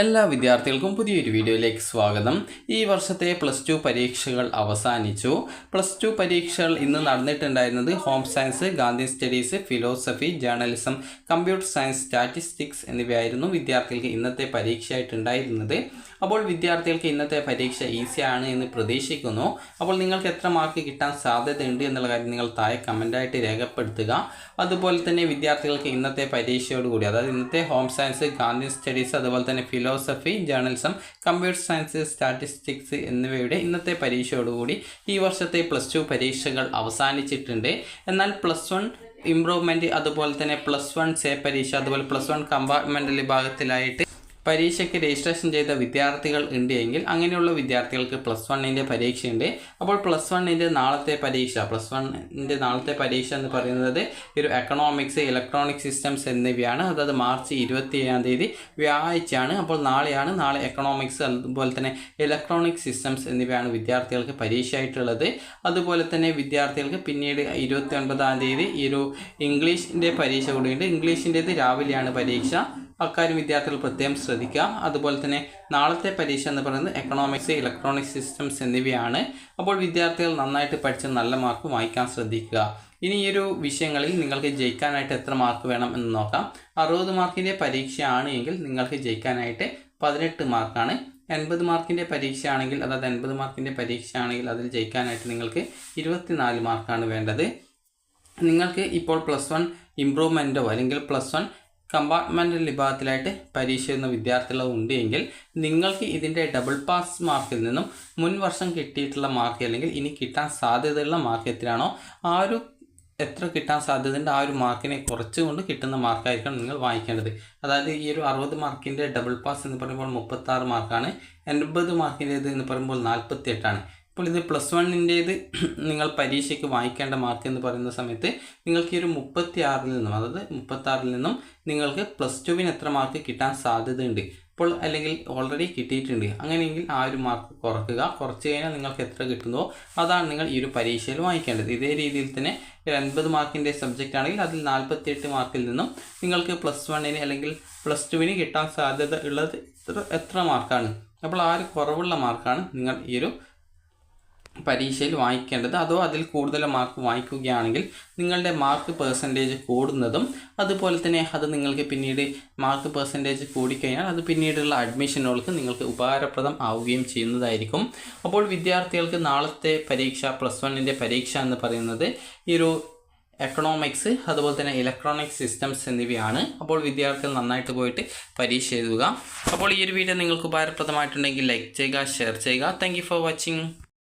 എല്ലാ വിദ്യാർത്ഥികൾക്കും പുതിയൊരു വീഡിയോയിലേക്ക് സ്വാഗതം. ഈ വർഷത്തെ +2 പരീക്ഷകൾ അവസാനിച്ചു. +2 പരീക്ഷകൾ ഇന്ന് നടന്നിട്ടുണ്ടായിരുന്നത് home science, Gandhi studies, philosophy, journalism, computer science, statistics എന്നിവയായിരുന്നു വിദ്യാർത്ഥികൾക്ക് ഇന്നത്തെ പരീക്ഷയായിട്ടുണ്ടായിരുന്നത്. അപ്പോൾ വിദ്യാർത്ഥികൾക്ക് ഇന്നത്തെ പരീക്ഷ ഈസിയാണ് എന്ന് പ്രതീക്ഷിക്കുന്നു. അപ്പോൾ നിങ്ങൾക്ക് എത്ര മാർക്ക് കിട്ടാൻ സാധ്യതയുണ്ട് എന്നുള്ള കാര്യം നിങ്ങൾ താഴെ കമൻ്റായിട്ട് രേഖപ്പെടുത്തുക. അതുപോലെ തന്നെ വിദ്യാർത്ഥികൾക്ക് ഇന്നത്തെ പരീക്ഷയോടുകൂടി, അതായത് ഇന്നത്തെ ഹോം സയൻസ്, ഗാന്ധി സ്റ്റഡീസ്, അതുപോലെ തന്നെ philosophy, journalism, computer science, statistics എന്നിവയുടെ ഇന്നത്തെ പരീക്ഷയോടുകൂടി ഈ വർഷത്തെ +2 പരീക്ഷകൾ അവസാനിച്ചിട്ടുണ്ട്. എന്നാൽ +1 ഇംപ്രൂവ്മെൻറ്റ്, അതുപോലെ തന്നെ +1 സേ പരീക്ഷ, അതുപോലെ +1 കമ്പാർട്ട്മെൻ്റൽ വിഭാഗത്തിലായിട്ട് പരീക്ഷയ്ക്ക് രജിസ്ട്രേഷൻ ചെയ്ത വിദ്യാർത്ഥികൾ ഉണ്ട് എങ്കിൽ അങ്ങനെയുള്ള വിദ്യാർത്ഥികൾക്ക് +1ൻ്റെ പരീക്ഷയുണ്ട്. അപ്പോൾ +1ൻ്റെ നാളത്തെ പരീക്ഷ എന്ന് പറയുന്നത് ഒരു എക്കണോമിക്സ്, ഇലക്ട്രോണിക് സിസ്റ്റംസ് എന്നിവയാണ്. അതായത് മാർച്ച് 27 വ്യാഴാഴ്ചയാണ്. അപ്പോൾ നാളെ എക്കണോമിക്സ്, അതുപോലെ തന്നെ ഇലക്ട്രോണിക് സിസ്റ്റംസ് എന്നിവയാണ് വിദ്യാർത്ഥികൾക്ക് പരീക്ഷയായിട്ടുള്ളത്. അതുപോലെ തന്നെ വിദ്യാർത്ഥികൾക്ക് പിന്നീട് 29 ഈ ഒരു ഇംഗ്ലീഷിൻ്റെ പരീക്ഷ കൂടിയുണ്ട്. ഇംഗ്ലീഷിൻ്റേത് രാവിലെയാണ് പരീക്ഷ. അക്കാര്യം വിദ്യാർത്ഥികൾ പ്രത്യേകം ശ്രദ്ധിക്കുക. അതുപോലെ തന്നെ നാളത്തെ പരീക്ഷ എന്ന് പറയുന്നത് എക്കണോമിക്സ്, ഇലക്ട്രോണിക് സിസ്റ്റംസ് എന്നിവയാണ്. അപ്പോൾ വിദ്യാർത്ഥികൾ നന്നായിട്ട് പഠിച്ച് നല്ല മാർക്ക് വാങ്ങിക്കാൻ ശ്രദ്ധിക്കുക. ഇനി ഈ ഒരു വിഷയങ്ങളിൽ നിങ്ങൾക്ക് ജയിക്കാനായിട്ട് എത്ര മാർക്ക് വേണം എന്ന് നോക്കാം. 60 മാർക്കിൻ്റെ പരീക്ഷയാണ് എങ്കിൽ നിങ്ങൾക്ക് ജയിക്കാനായിട്ട് 18 മാർക്കാണ്. 80 മാർക്കിൻ്റെ പരീക്ഷയാണെങ്കിൽ, അതായത് 80 മാർക്കിൻ്റെ പരീക്ഷയാണെങ്കിൽ അതിൽ ജയിക്കാനായിട്ട് നിങ്ങൾക്ക് 24 മാർക്കാണ് വേണ്ടത്. നിങ്ങൾക്ക് ഇപ്പോൾ +1 ഇംപ്രൂവ്മെൻറ്റോ അല്ലെങ്കിൽ +1 കമ്പാർട്ട്മെൻ്റൽ വിഭാഗത്തിലായിട്ട് പരീക്ഷ എഴുതുന്ന വിദ്യാർത്ഥികളോ ഉണ്ട് എങ്കിൽ നിങ്ങൾക്ക് ഇതിൻ്റെ ഡബിൾ പാസ് മാർക്കിൽ നിന്നും മുൻ വർഷം കിട്ടിയിട്ടുള്ള മാർക്ക്, അല്ലെങ്കിൽ ഇനി കിട്ടാൻ സാധ്യതയുള്ള മാർക്ക് എത്രയാണോ എത്ര കിട്ടാൻ സാധ്യതയുണ്ട് ആ ഒരു മാർക്കിനെ കുറച്ചുകൊണ്ട് കിട്ടുന്ന മാർക്കായിരിക്കണം നിങ്ങൾ വായിക്കേണ്ടത്. അതായത് ഈ ഒരു 60 മാർക്കിൻ്റെ ഡബിൾ പാസ് എന്ന് പറയുമ്പോൾ 36 മാർക്കാണ്. 80 മാർക്കിൻ്റേത് എന്ന് പറയുമ്പോൾ 48ആണ്. ഇപ്പോൾ ഇത് +1ൻ്റേത് നിങ്ങൾ പരീക്ഷയ്ക്ക് വായിക്കേണ്ട മാർക്ക് എന്ന് പറയുന്ന സമയത്ത് നിങ്ങൾക്ക് ഈ ഒരു 36ൽ നിന്നും നിങ്ങൾക്ക് +2വിന് എത്ര മാർക്ക് കിട്ടാൻ സാധ്യതയുണ്ട് ഇപ്പോൾ, അല്ലെങ്കിൽ ഓൾറെഡി കിട്ടിയിട്ടുണ്ട്, അങ്ങനെയെങ്കിൽ ആ ഒരു മാർക്ക് കുറച്ച് കഴിഞ്ഞാൽ നിങ്ങൾക്ക് എത്ര കിട്ടുന്നോ അതാണ് നിങ്ങൾ ഈ ഒരു പരീക്ഷയിൽ വായിക്കേണ്ടത്. ഇതേ രീതിയിൽ തന്നെ 80 മാർക്കിൻ്റെ സബ്ജക്റ്റ് ആണെങ്കിൽ അതിൽ 48 മാർക്കിൽ നിന്നും നിങ്ങൾക്ക് +1ന് അല്ലെങ്കിൽ +2വിന് കിട്ടാൻ സാധ്യത ഉള്ളത് എത്ര മാർക്കാണ്, അപ്പോൾ ആ ഒരു കുറവുള്ള മാർക്കാണ് നിങ്ങൾ ഈ ഒരു പരീക്ഷയിൽ വായിക്കേണ്ടത്. അതോ അതിൽ കൂടുതൽ മാർക്ക് വായിക്കുകയാണെങ്കിൽ നിങ്ങളുടെ മാർക്ക് പെർസെൻറ്റേജ് കൂടുന്നതും, അതുപോലെ തന്നെ അത് നിങ്ങൾക്ക് പിന്നീട് മാർക്ക് പെർസെൻറ്റേജ് കൂടിക്കഴിഞ്ഞാൽ അത് പിന്നീടുള്ള അഡ്മിഷനുകൾക്ക് നിങ്ങൾക്ക് ഉപകാരപ്രദം ആവുകയും ചെയ്യുന്നതായിരിക്കും. അപ്പോൾ വിദ്യാർത്ഥികൾക്ക് നാളത്തെ പരീക്ഷ, +1ൻ്റെ പരീക്ഷ എന്ന് പറയുന്നത് ഈ ഒരു എക്കണോമിക്സ്, അതുപോലെ തന്നെ ഇലക്ട്രോണിക് സിസ്റ്റംസ് എന്നിവയാണ്. അപ്പോൾ വിദ്യാർത്ഥികൾ നന്നായിട്ട് പോയിട്ട് പരീക്ഷ എഴുതുക. അപ്പോൾ ഈ ഒരു വീഡിയോ നിങ്ങൾക്ക് ഉപകാരപ്രദമായിട്ടുണ്ടെങ്കിൽ ലൈക്ക് ചെയ്യുക, ഷെയർ ചെയ്യുക. Thank you for watching.